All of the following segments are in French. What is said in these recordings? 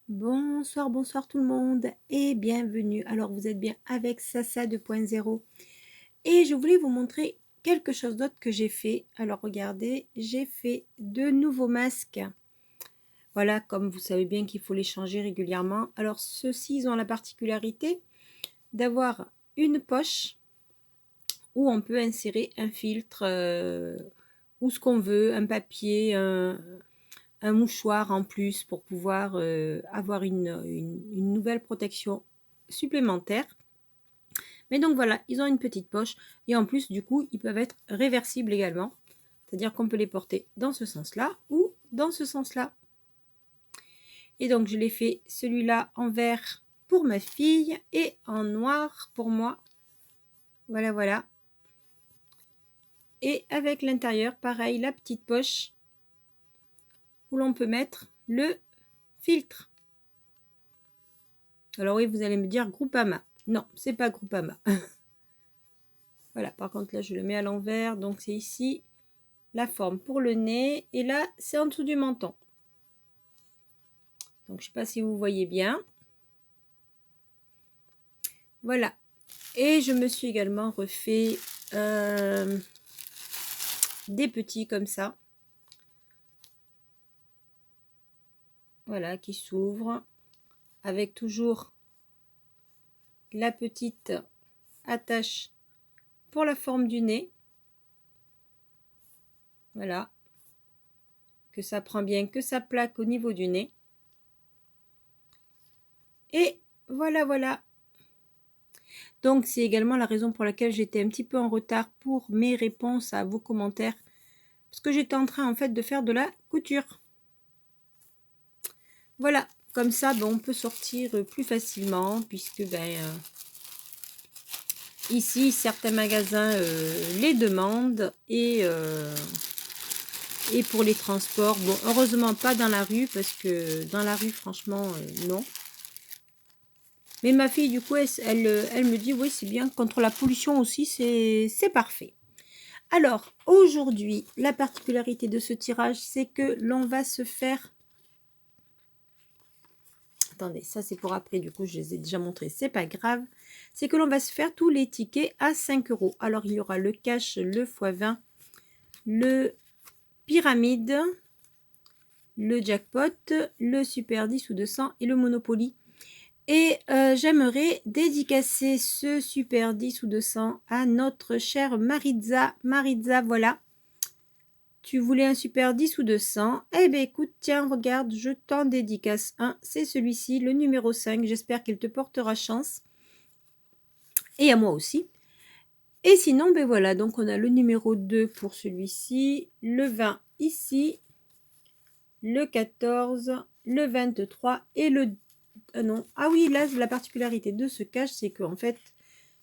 Bonsoir, bonsoir tout le monde et bienvenue. Alors vous êtes bien avec Sasa 2.0 et je voulais vous montrer quelque chose d'autre que j'ai fait. Alors regardez, j'ai fait de nouveaux masques. Voilà, comme vous savez bien qu'il faut les changer régulièrement. Alors ceux-ci, ils ont la particularité d'avoir une poche où on peut insérer un filtre ou ce qu'on veut, un papier, un mouchoir en plus pour pouvoir avoir une nouvelle protection supplémentaire. Mais donc voilà, ils ont une petite poche et en plus du coup ils peuvent être réversibles également. C'est-à-dire qu'on peut les porter dans ce sens-là ou dans ce sens-là. Et donc je l'ai fait celui-là en vert pour ma fille et en noir pour moi. Voilà, voilà. Et avec l'intérieur, pareil, la petite poche où l'on peut mettre le filtre. Alors oui, vous allez me dire Groupama. Non, c'est pas Groupama. Voilà, par contre là je le mets à l'envers, donc c'est ici la forme pour le nez et là c'est en dessous du menton. Donc je sais pas si vous voyez bien. Voilà. Et je me suis également refait des petits comme ça. Voilà, qui s'ouvrent avec toujours la petite attache pour la forme du nez. Voilà. Que ça prend bien, que ça plaque au niveau du nez. Et voilà, voilà. Donc c'est également la raison pour laquelle j'étais un petit peu en retard pour mes réponses à vos commentaires. Parce que j'étais en train en fait de faire de la couture. Voilà, comme ça on peut sortir plus facilement puisque ici certains magasins les demandent et pour les transports, bon heureusement pas dans la rue parce que dans la rue franchement non. Mais ma fille du coup elle me dit oui c'est bien, contre la pollution aussi c'est parfait. Alors aujourd'hui la particularité de ce tirage c'est que l'on va se faire, attendez ça c'est pour après, du coup je les ai déjà montrés, c'est pas grave, c'est que l'on va se faire tous les tickets à 5 €. Alors il y aura le cash, le x20, le pyramide, le jackpot, le super 10 ou 200 et le Monopoly. Et j'aimerais dédicacer ce super 10 ou 200 à notre chère Maritza. Maritza, voilà. Tu voulais un super 10 ou 200. Eh bien écoute, tiens, regarde, je t'en dédicace un. C'est celui-ci, le numéro 5. J'espère qu'il te portera chance. Et à moi aussi. Et sinon, ben voilà, donc on a le numéro 2 pour celui-ci, le 20 ici, le 14, le 23 et le... non, ah oui, là, la particularité de ce cache, c'est qu'en fait,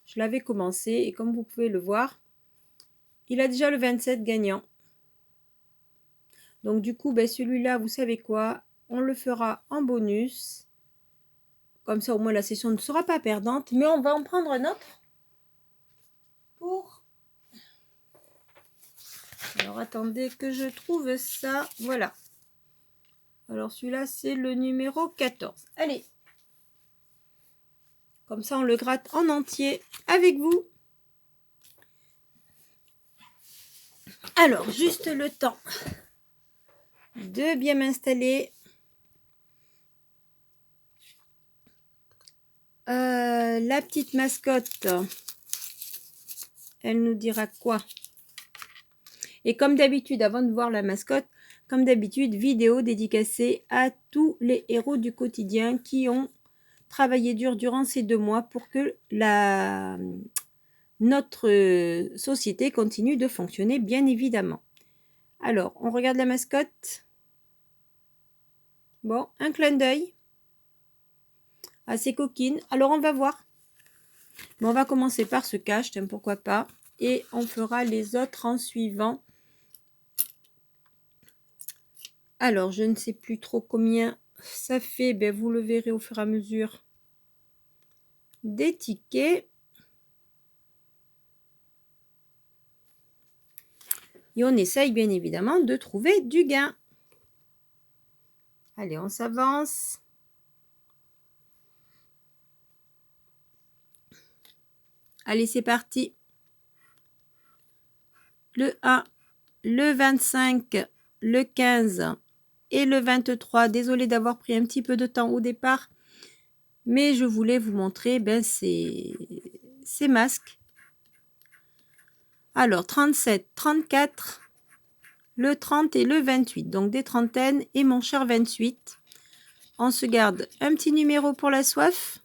je l'avais commencé et comme vous pouvez le voir, il a déjà le 27 gagnant. Donc du coup, ben, celui-là, vous savez quoi, on le fera en bonus. Comme ça, au moins, la session ne sera pas perdante. Mais on va en prendre un autre pour... Alors, attendez que je trouve ça. Voilà. Alors, celui-là, c'est le numéro 14. Allez. Comme ça, on le gratte en entier avec vous. Alors, juste le temps de bien m'installer. La petite mascotte, elle nous dira quoi? Et comme d'habitude, avant de voir la mascotte, comme d'habitude, vidéo dédicacée à tous les héros du quotidien qui ont travaillé dur durant ces 2 mois pour que notre société continue de fonctionner, bien évidemment. Alors, on regarde la mascotte. Bon, un clin d'œil. Assez coquine. Alors, on va voir. Bon, on va commencer par ce cache, pourquoi pas. Et on fera les autres en suivant. Alors, je ne sais plus trop combien ça fait. Ben, vous le verrez au fur et à mesure des tickets. Et on essaye bien évidemment de trouver du gain. Allez, on s'avance. Allez, c'est parti. Le 1, le 25, le 15 et le 23. Désolée d'avoir pris un petit peu de temps au départ, mais je voulais vous montrer ces masques. Alors, 37, 34, le 30 et le 28. Donc, des trentaines et mon cher 28. On se garde un petit numéro pour la soif.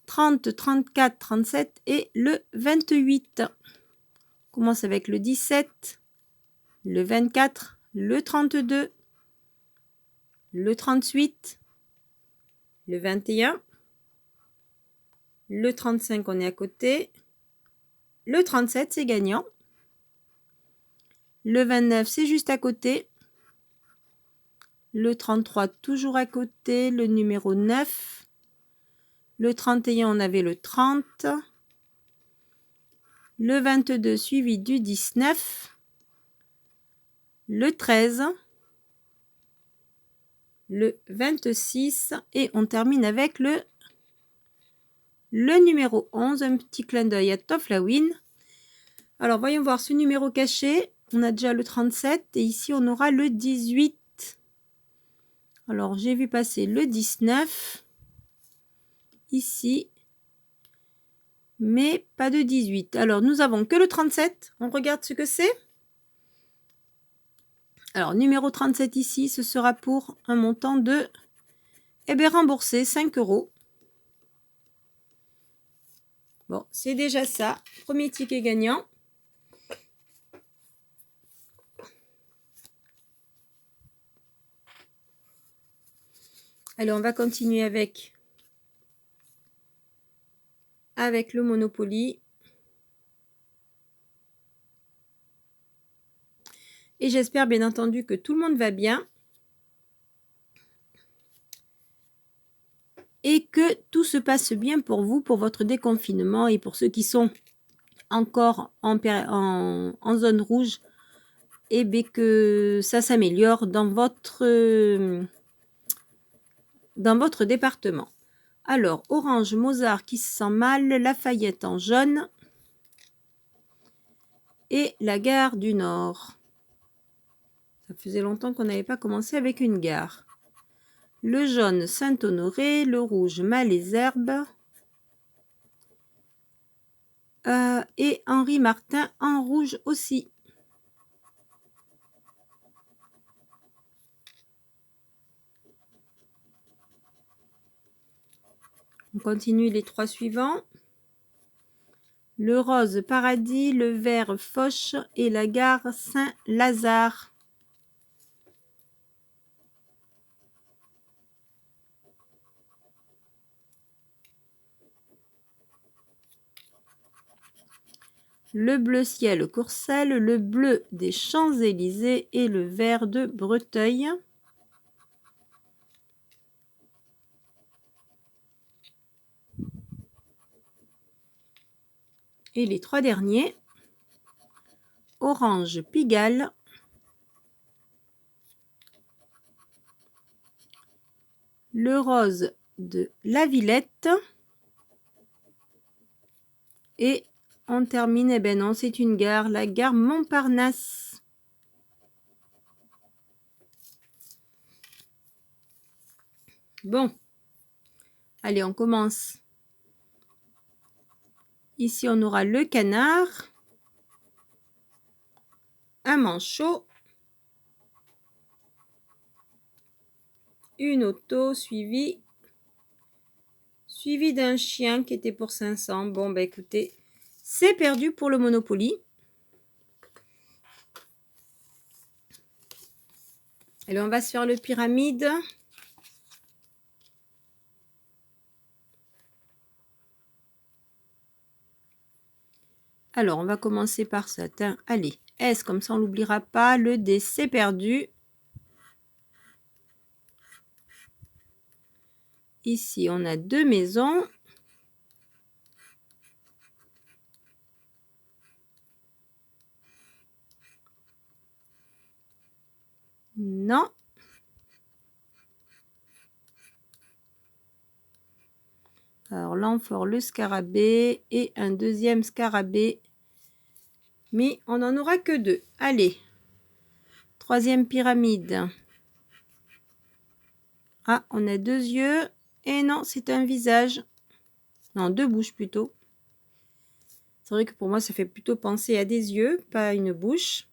30, 34, 37 et le 28. On commence avec le 17, le 24, le 32, le 38, le 21, le 35, on est à côté, le 37, c'est gagnant, le 29, c'est juste à côté, le 33, toujours à côté, le numéro 9, le 31, on avait le 30, le 22 suivi du 19, le 13, le 26 et on termine avec le numéro 11, un petit clin d'œil à Toflawin. Alors voyons voir ce numéro caché, on a déjà le 37 et ici on aura le 18. Alors j'ai vu passer le 19 ici, mais pas de 18. Alors nous avons que le 37, on regarde ce que c'est. Alors numéro 37 ici, ce sera pour un montant de remboursé 5 €. Bon, c'est déjà ça. Premier ticket gagnant. Allez, on va continuer avec le Monopoly. Et j'espère bien entendu que tout le monde va bien. Et que tout se passe bien pour vous, pour votre déconfinement et pour ceux qui sont encore en zone rouge, et bien que ça s'améliore dans votre département. Alors, Orange, Mozart qui se sent mal, Lafayette en jaune et la gare du Nord. Ça faisait longtemps qu'on n'avait pas commencé avec une gare. Le jaune, Saint-Honoré, le rouge, Malesherbes et Henri Martin en rouge aussi. On continue les 3 suivants. Le rose, Paradis, le vert, Foch et la gare Saint-Lazare. Le bleu ciel, Courcelles, le bleu des Champs-Élysées et le vert de Breteuil. Et les 3 derniers. Orange, Pigalle. Le rose de La Villette. Et on termine, eh ben non, c'est une gare, la gare Montparnasse. Bon, allez, on commence. Ici, on aura le canard, un manchot, une auto suivie d'un chien qui était pour 500. Bon, bah écoutez, c'est perdu pour le Monopoly. Allez, on va se faire le pyramide. Alors, on va commencer par ça. Allez, S, comme ça on l'oubliera pas. Le D, c'est perdu. Ici, on a 2 maisons. Non. Alors l'amphore, le scarabée et un deuxième scarabée. Mais on n'en aura que 2. Allez. Troisième pyramide. Ah, on a 2 yeux. Et non, c'est un visage. Non, 2 bouches plutôt. C'est vrai que pour moi, ça fait plutôt penser à des yeux, pas à une bouche.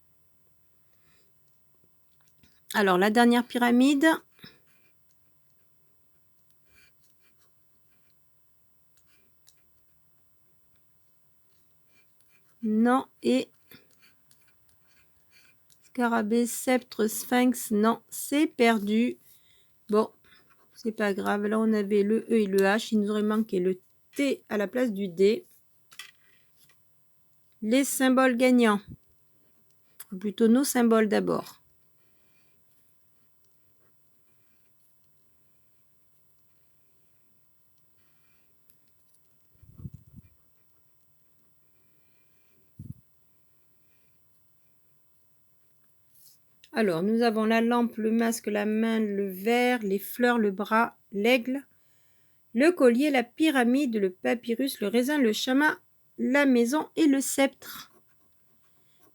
Alors, la dernière pyramide. Non, et scarabée, sceptre, sphinx, non, c'est perdu. Bon, c'est pas grave. Là, on avait le E et le H. Il nous aurait manqué le T à la place du D. Les symboles gagnants. Ou plutôt nos symboles d'abord. Alors, nous avons la lampe, le masque, la main, le verre, les fleurs, le bras, l'aigle, le collier, la pyramide, le papyrus, le raisin, le chaman, la maison et le sceptre.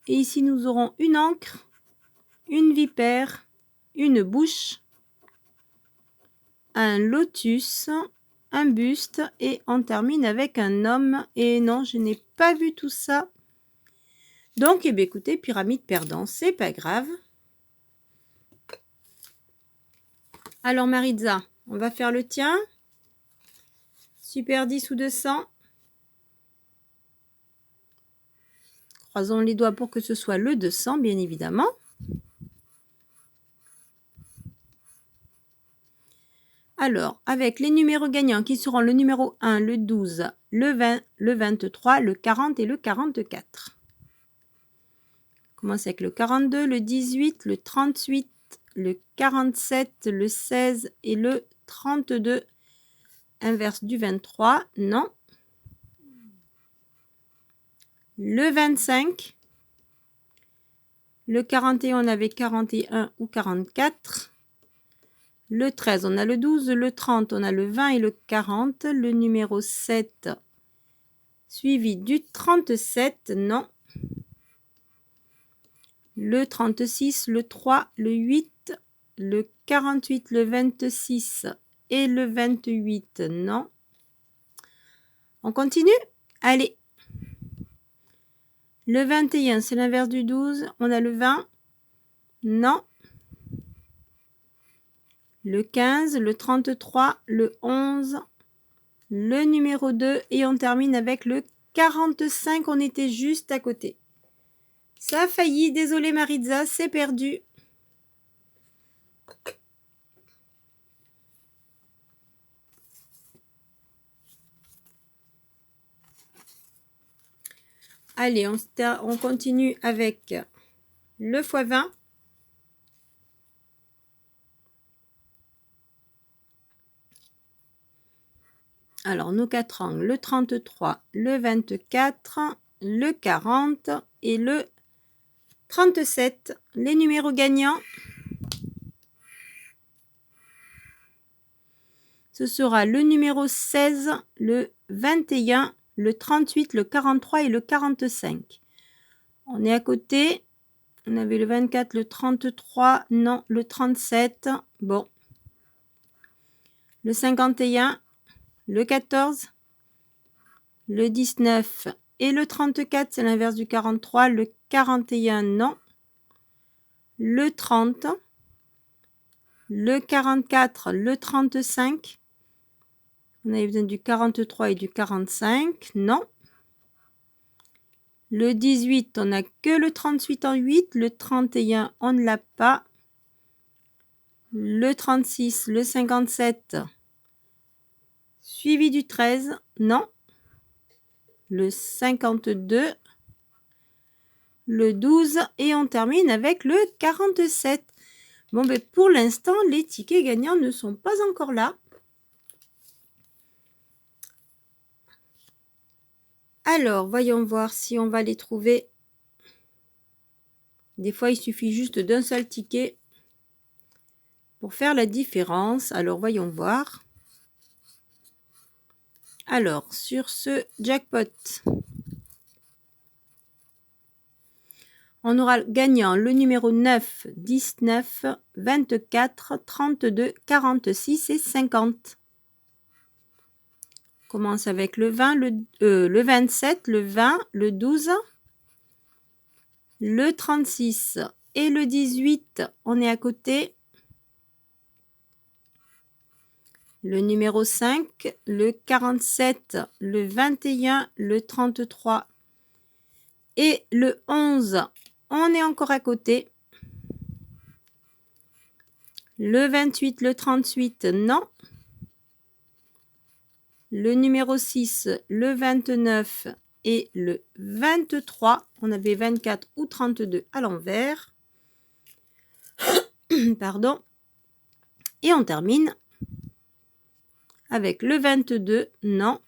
Et ici, nous aurons une encre, une vipère, une bouche, un lotus, un buste et on termine avec un homme. Et non, je n'ai pas vu tout ça. Donc, eh bien, écoutez, pyramide perdant, c'est pas grave. Alors, Maritza, on va faire le tien. Super 10 ou 200. Croisons les doigts pour que ce soit le 200, bien évidemment. Alors, avec les numéros gagnants qui seront le numéro 1, le 12, le 20, le 23, le 40 et le 44. On commence avec le 42, le 18, le 38, le 47, le 16 et le 32. Inverse du 23, non. Le 25. Le 41, on avait 41 ou 44. Le 13, on a le 12. Le 30, on a le 20 et le 40. Le numéro 7, suivi du 37, non. Le 36, le 3, le 8, le 48, le 26 et le 28, non. On continue? Allez. Le 21, c'est l'inverse du 12. On a le 20. Non. Le 15, le 33, le 11, le numéro 2 et on termine avec le 45. On était juste à côté. Ça a failli. Désolée Maritza, c'est perdu. Allez, on continue avec le x20. Alors, nos 4 angles, le 33, le 24, le 40 et le 37. Les numéros gagnants, ce sera le numéro 16, le 21, le 38, le 43 et le 45. On est à côté. On avait le 24, le 33, non, le 37. Bon. Le 51, le 14, le 19 et le 34, c'est l'inverse du 43. Le 41, non. Le 30, le 44, le 35. On avait besoin du 43 et du 45, non. Le 18, on n'a que le 38 en 8. Le 31, on ne l'a pas. Le 36, le 57, suivi du 13, non. Le 52, le 12 et on termine avec le 47. Bon, ben pour l'instant, les tickets gagnants ne sont pas encore là. Alors, voyons voir si on va les trouver. Des fois, il suffit juste d'un seul ticket pour faire la différence. Alors, voyons voir. Alors, sur ce jackpot, on aura gagnant le numéro 9, 19, 24, 32, 46 et 50. On commence avec le 20, le 27, le 20, le 12, le 36 et le 18. On est à côté. Le numéro 5, le 47, le 21, le 33 et le 11. On est encore à côté. Le 28, le 38, non. Le numéro 6, le 29 et le 23. On avait 24 ou 32 à l'envers. Pardon. Et on termine avec le 22, non.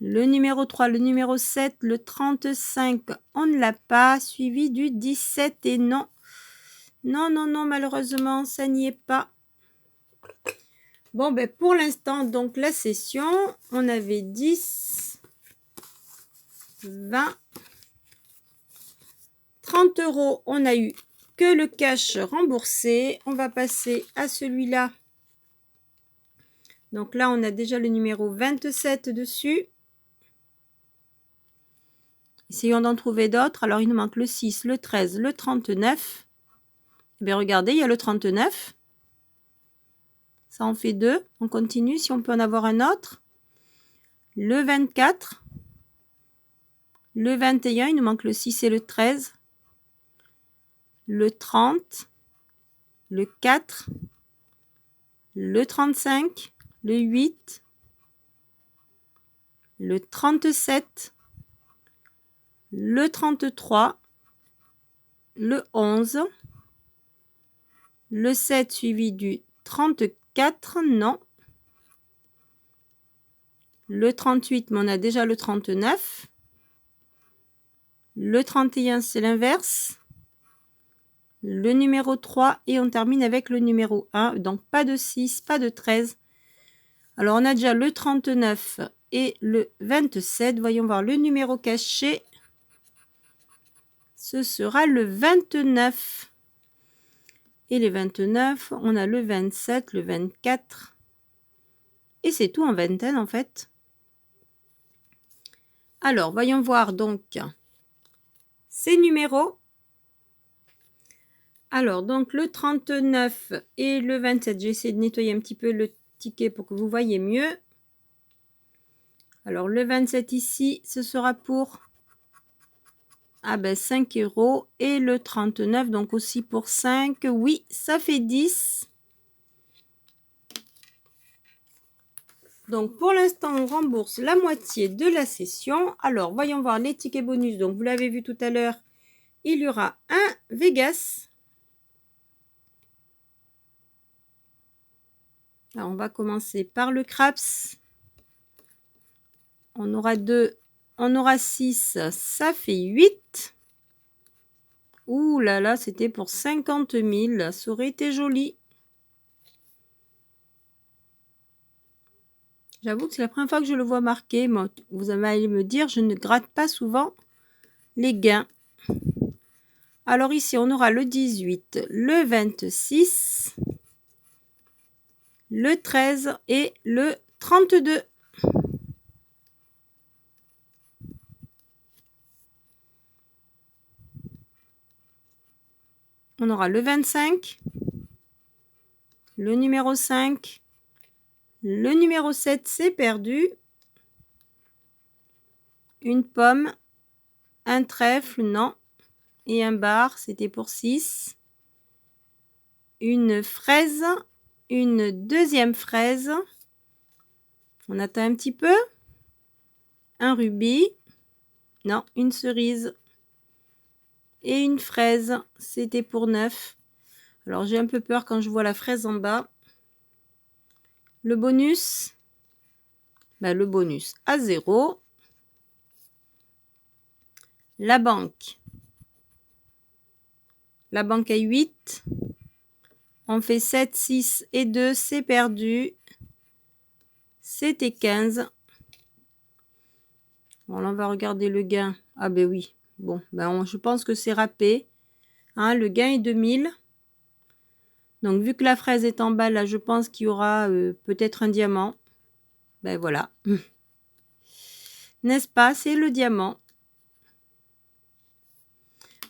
Le numéro 3, le numéro 7, le 35, on ne l'a pas. Suivi du 17 et non. Non, non, non, malheureusement, ça n'y est pas. Bon, ben pour l'instant, donc la session, on avait 10, 20, 30 €. On a eu que le cash remboursé. On va passer à celui-là. Donc là, on a déjà le numéro 27 dessus. Essayons d'en trouver d'autres. Alors, il nous manque le 6, le 13, le 39. Eh bien, regardez, il y a le 39. Ça en fait 2. On continue, si on peut en avoir un autre. Le 24. Le 21, il nous manque le 6 et le 13. Le 30. Le 4. Le 35. Le 8. Le 37. Le 33. Le 11. Le 7 suivi du 34, non. Le 38, mais on a déjà le 39. Le 31, c'est l'inverse. Le numéro 3 et on termine avec le numéro 1. Donc, pas de 6, pas de 13. Alors, on a déjà le 39 et le 27. Voyons voir le numéro caché. Ce sera le 29. Et les 29, on a le 27, le 24. Et c'est tout en vingtaine, en fait. Alors, voyons voir donc ces numéros. Alors, donc le 39 et le 27, j'ai essayé de nettoyer un petit peu le ticket pour que vous voyez mieux. Alors, le 27 ici, ce sera pour 5 € et le 39, donc aussi pour 5. Oui, ça fait 10. Donc, pour l'instant, on rembourse la moitié de la session. Alors, voyons voir les tickets bonus. Donc, vous l'avez vu tout à l'heure, il y aura un Vegas. Alors, on va commencer par le Craps. On aura 2, on aura 6, ça fait 8. Ouh là là, c'était pour 50 000. Ça aurait été joli. J'avoue que c'est la première fois que je le vois marqué. Moi, vous allez me dire, je ne gratte pas souvent les gains. Alors ici, on aura le 18, le 26, le 13 et le 32. On aura le 25, le numéro 5, le numéro 7, c'est perdu. Une pomme, un trèfle, non. Et un bar, c'était pour 6. Une fraise, une deuxième fraise. On attend un petit peu. Un rubis. Non, une cerise. Et une fraise, c'était pour 9. Alors, j'ai un peu peur quand je vois la fraise en bas. Le bonus, le bonus à 0. La banque à 8. On fait 7, 6 et 2, c'est perdu. c'était 15. Bon, là, on va regarder le gain. Ah ben oui. Bon, ben je pense que c'est râpé. Hein, le gain est 2000. Donc, vu que la fraise est en bas, là, je pense qu'il y aura peut-être un diamant. Ben voilà. N'est-ce pas? C'est le diamant.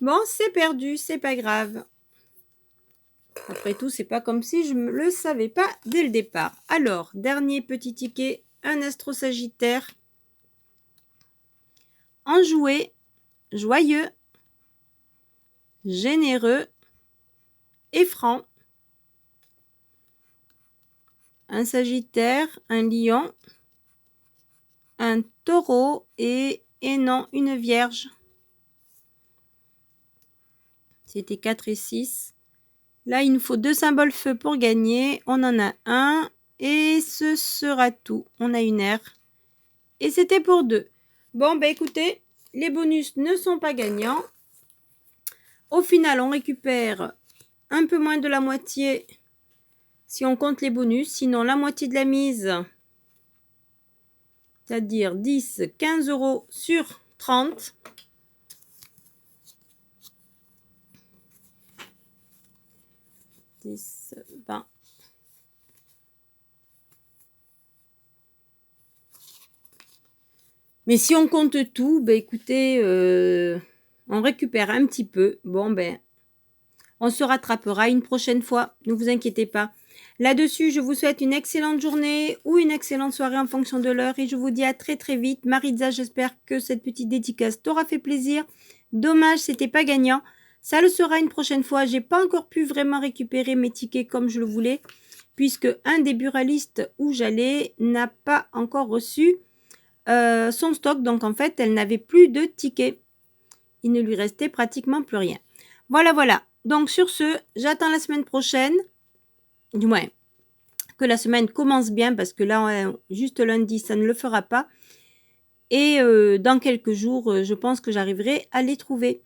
Bon, c'est perdu, c'est pas grave. Après tout, c'est pas comme si je ne le savais pas dès le départ. Alors, dernier petit ticket, un astro sagittaire. Enjoué, joyeux, généreux et franc. Un sagittaire, un lion, un taureau et non, une vierge. C'était 4 et 6. Là, il nous faut 2 symboles feu pour gagner. On en a un et ce sera tout. On a une R. Et c'était pour 2. Bon, ben écoutez, les bonus ne sont pas gagnants. Au final, on récupère un peu moins de la moitié si on compte les bonus. Sinon, la moitié de la mise, c'est-à-dire 10, 15 € sur 30. « 10, 20. » Mais si on compte tout, ben écoutez, on récupère un petit peu. Bon, ben, on se rattrapera une prochaine fois. Ne vous inquiétez pas. Là-dessus, je vous souhaite une excellente journée ou une excellente soirée en fonction de l'heure. Et je vous dis à très très vite. Maritza, j'espère que cette petite dédicace t'aura fait plaisir. Dommage, c'était pas gagnant. Ça le sera une prochaine fois. J'ai pas encore pu vraiment récupérer mes tickets comme je le voulais, puisque un des buralistes où j'allais n'a pas encore reçu son stock. Donc en fait, elle n'avait plus de tickets. Il ne lui restait pratiquement plus rien. Voilà. Donc sur ce, j'attends la semaine prochaine. Du moins, que la semaine commence bien, parce que là, juste lundi, ça ne le fera pas. Et dans quelques jours, je pense que j'arriverai à les trouver.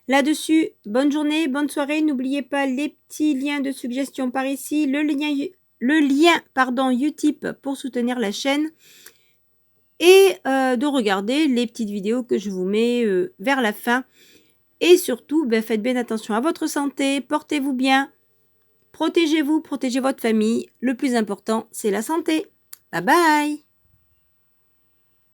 Là-dessus, bonne journée, bonne soirée. N'oubliez pas les petits liens de suggestion par ici, le lien Utip pour soutenir la chaîne et de regarder les petites vidéos que je vous mets vers la fin. Et surtout, faites bien attention à votre santé, portez-vous bien, protégez-vous, protégez votre famille. Le plus important, c'est la santé. Bye bye!